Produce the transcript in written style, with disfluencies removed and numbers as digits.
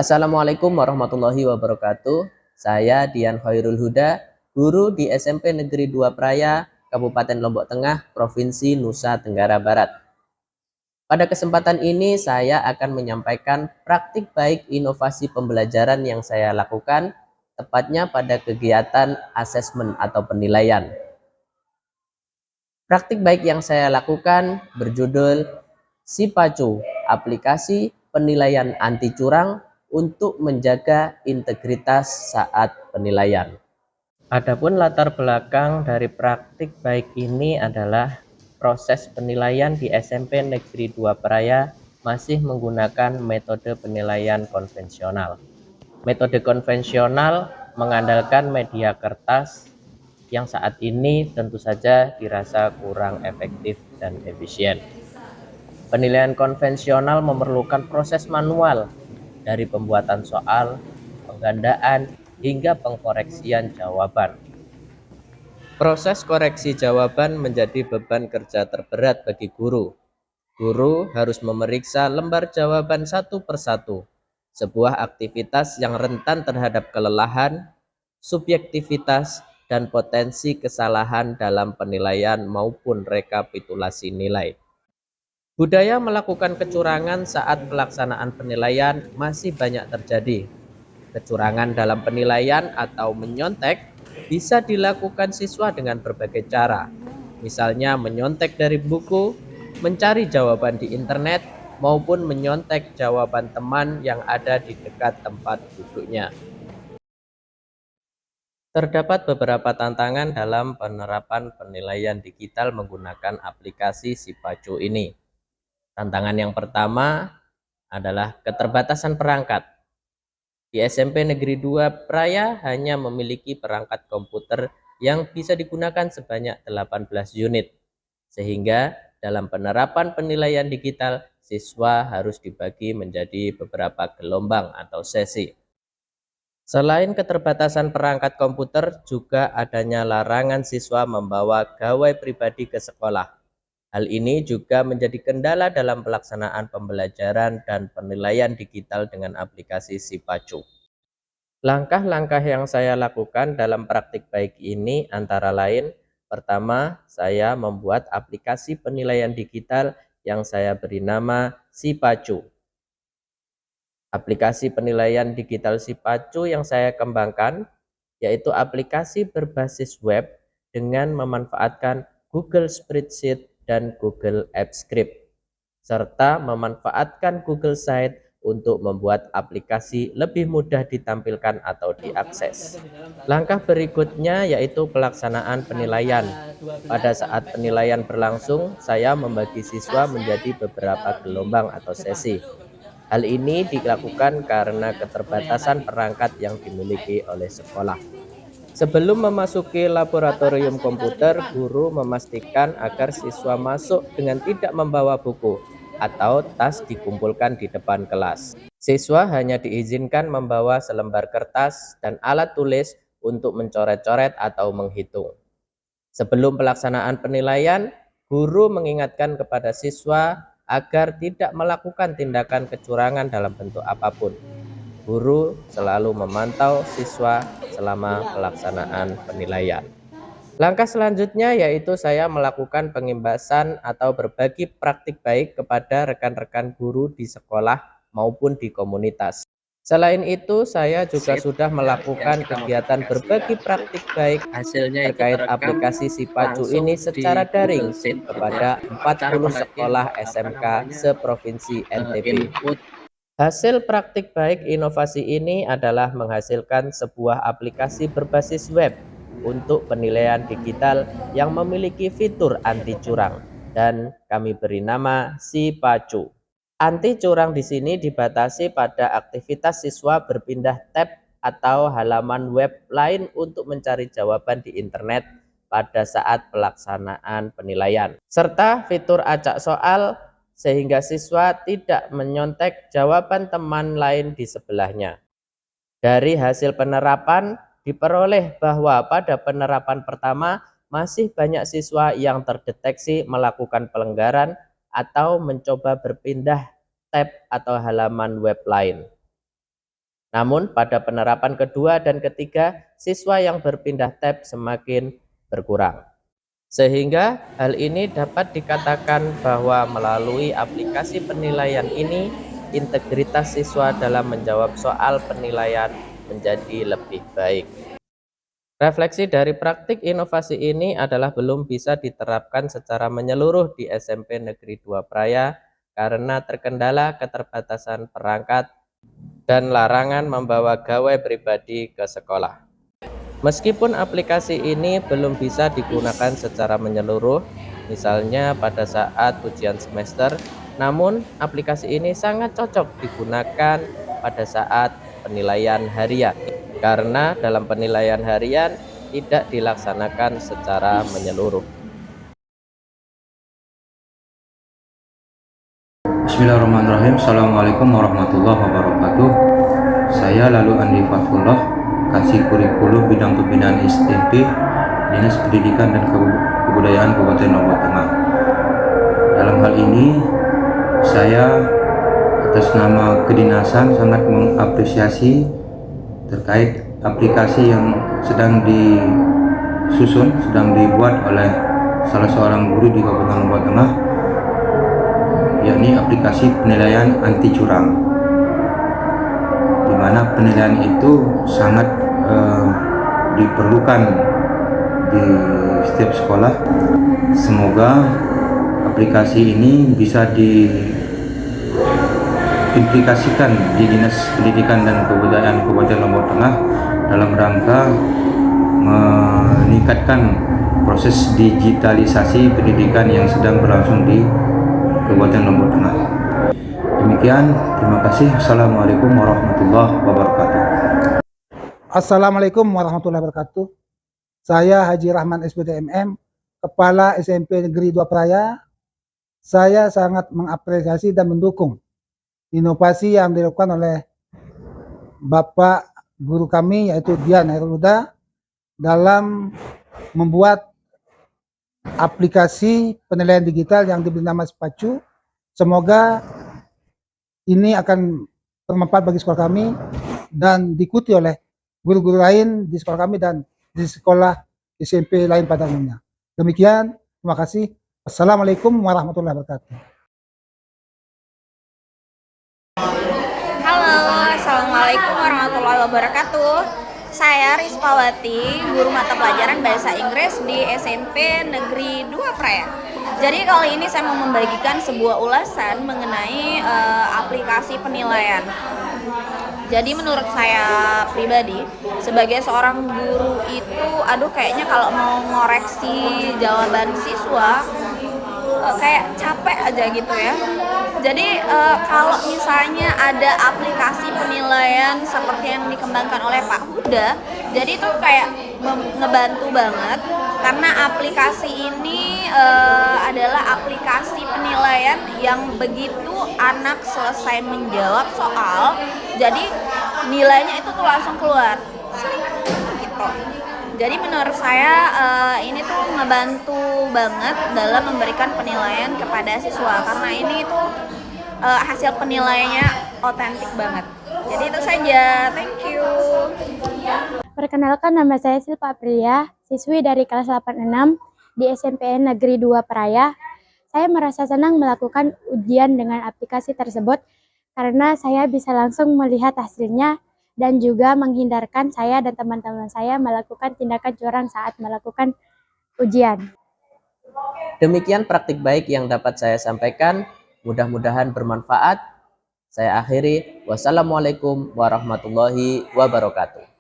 Assalamualaikum warahmatullahi wabarakatuh. Saya Dian Khairul Huda, guru di SMP Negeri 2 Praya, Kabupaten Lombok Tengah, Provinsi Nusa Tenggara Barat. Pada kesempatan ini saya akan menyampaikan praktik baik inovasi pembelajaran yang saya lakukan, tepatnya pada kegiatan asesmen atau penilaian. Praktik baik yang saya lakukan berjudul Sipacu, aplikasi penilaian anti curang untuk menjaga integritas saat penilaian. Adapun latar belakang dari praktik baik ini adalah proses penilaian di SMP Negeri 2 Praya masih menggunakan metode penilaian konvensional. Metode konvensional mengandalkan media kertas yang saat ini tentu saja dirasa kurang efektif dan efisien. Penilaian konvensional memerlukan proses manual dari pembuatan soal, penggandaan, hingga pengkoreksian jawaban. Proses koreksi jawaban menjadi beban kerja terberat bagi guru. Guru harus memeriksa lembar jawaban satu persatu, sebuah aktivitas yang rentan terhadap kelelahan, subjektivitas, dan potensi kesalahan dalam penilaian maupun rekapitulasi nilai. Budaya melakukan kecurangan saat pelaksanaan penilaian masih banyak terjadi. Kecurangan dalam penilaian atau menyontek bisa dilakukan siswa dengan berbagai cara. Misalnya menyontek dari buku, mencari jawaban di internet, maupun menyontek jawaban teman yang ada di dekat tempat duduknya. Terdapat beberapa tantangan dalam penerapan penilaian digital menggunakan aplikasi Sipacu ini. Tantangan yang pertama adalah keterbatasan perangkat. Di SMP Negeri 2 Praya hanya memiliki perangkat komputer yang bisa digunakan sebanyak 18 unit. Sehingga dalam penerapan penilaian digital, siswa harus dibagi menjadi beberapa gelombang atau sesi. Selain keterbatasan perangkat komputer, juga adanya larangan siswa membawa gawai pribadi ke sekolah. Hal ini juga menjadi kendala dalam pelaksanaan pembelajaran dan penilaian digital dengan aplikasi Sipacu. Langkah-langkah yang saya lakukan dalam praktik baik ini antara lain, pertama, saya membuat aplikasi penilaian digital yang saya beri nama Sipacu. Aplikasi penilaian digital Sipacu yang saya kembangkan yaitu aplikasi berbasis web dengan memanfaatkan Google Spreadsheet dan Google Apps Script, serta memanfaatkan Google Site untuk membuat aplikasi lebih mudah ditampilkan atau diakses. Langkah berikutnya yaitu pelaksanaan penilaian. Pada saat penilaian berlangsung, saya membagi siswa menjadi beberapa gelombang atau sesi. Hal ini dilakukan karena keterbatasan perangkat yang dimiliki oleh sekolah. Sebelum memasuki laboratorium komputer, guru memastikan agar siswa masuk dengan tidak membawa buku atau tas dikumpulkan di depan kelas. Siswa hanya diizinkan membawa selembar kertas dan alat tulis untuk mencoret-coret atau menghitung. Sebelum pelaksanaan penilaian, guru mengingatkan kepada siswa agar tidak melakukan tindakan kecurangan dalam bentuk apapun. Guru selalu memantau siswa selama pelaksanaan penilaian. Langkah selanjutnya yaitu saya melakukan pengimbasan atau berbagi praktik baik kepada rekan-rekan guru di sekolah maupun di komunitas. Selain itu, saya juga sudah melakukan kegiatan berbagi praktik baik terkait aplikasi Sipacu ini secara daring kepada 40 sekolah SMK seprovinsi NTB. Hasil praktik baik inovasi ini adalah menghasilkan sebuah aplikasi berbasis web untuk penilaian digital yang memiliki fitur anti curang dan kami beri nama Sipacu. Anti curang di sini dibatasi pada aktivitas siswa berpindah tab atau halaman web lain untuk mencari jawaban di internet pada saat pelaksanaan penilaian, serta fitur acak soal sehingga siswa tidak menyontek jawaban teman lain di sebelahnya. Dari hasil penerapan diperoleh bahwa pada penerapan pertama masih banyak siswa yang terdeteksi melakukan pelanggaran atau mencoba berpindah tab atau halaman web lain. Namun pada penerapan kedua dan ketiga, siswa yang berpindah tab semakin berkurang. Sehingga hal ini dapat dikatakan bahwa melalui aplikasi penilaian ini, integritas siswa dalam menjawab soal penilaian menjadi lebih baik. Refleksi dari praktik inovasi ini adalah belum bisa diterapkan secara menyeluruh di SMP Negeri 2 Praya karena terkendala keterbatasan perangkat dan larangan membawa gawai pribadi ke sekolah. Meskipun aplikasi ini belum bisa digunakan secara menyeluruh, misalnya pada saat ujian semester, namun aplikasi ini sangat cocok digunakan pada saat penilaian harian, karena dalam penilaian harian tidak dilaksanakan secara menyeluruh. Bismillahirrahmanirrahim. Assalamualaikum warahmatullahi wabarakatuh. Saya Lalu Andi Fatullah, Kasih Kurikulum Bidang Pembinaan SMP Dinas Pendidikan dan Kebudayaan Kabupaten Lombok Tengah. Dalam hal ini, saya atas nama kedinasan sangat mengapresiasi terkait aplikasi yang sedang disusun, sedang dibuat oleh salah seorang guru di Kabupaten Lombok Tengah, yakni aplikasi penilaian anti curang, di mana penilaian itu sangat diperlukan di setiap sekolah. Semoga aplikasi ini bisa diimplikasikan di Dinas Pendidikan dan Kebudayaan Kabupaten Lombok Tengah dalam rangka meningkatkan proses digitalisasi pendidikan yang sedang berlangsung di Kabupaten Lombok Tengah. Demikian, terima kasih. Assalamualaikum warahmatullahi wabarakatuh. Assalamualaikum warahmatullahi wabarakatuh. Saya Haji Rahman SPDMM, Kepala SMP Negeri 2 Praya. Saya sangat mengapresiasi dan mendukung inovasi yang dilakukan oleh Bapak Guru kami, yaitu Dian Hairul Huda, dalam membuat aplikasi penilaian digital yang diberi nama Spacu. Semoga ini akan bermanfaat bagi sekolah kami dan diikuti oleh guru-guru lain di sekolah kami dan di sekolah SMP lain pada umumnya. Demikian, terima kasih. Assalamualaikum warahmatullahi wabarakatuh. Halo, Assalamualaikum warahmatullahi wabarakatuh. Saya Rispawati, guru mata pelajaran Bahasa Inggris di SMP Negeri 2 Praya. Jadi kali ini saya mau membagikan sebuah ulasan mengenai aplikasi penilaian. Jadi menurut saya pribadi, sebagai seorang guru itu, kayaknya kalau mau ngoreksi jawaban siswa, kayak capek aja gitu ya. Jadi kalau misalnya ada aplikasi penilaian seperti yang dikembangkan oleh Pak Huda, jadi itu kayak ngebantu banget, karena aplikasi ini adalah aplikasi penilaian yang begitu anak selesai menjawab soal, jadi nilainya itu tuh langsung keluar gitu. Jadi menurut saya ini tuh ngebantu banget dalam memberikan penilaian kepada siswa, karena ini tuh hasil penilaiannya otentik banget. Jadi itu saja, thank you. Perkenalkan, nama saya Silpa Aprilia, siswi dari kelas 86 di SMPN Negeri 2 Praya. Saya merasa senang melakukan ujian dengan aplikasi tersebut karena saya bisa langsung melihat hasilnya dan juga menghindarkan saya dan teman-teman saya melakukan tindakan curang saat melakukan ujian. Demikian praktik baik yang dapat saya sampaikan, mudah-mudahan bermanfaat. Saya akhiri, wassalamualaikum warahmatullahi wabarakatuh.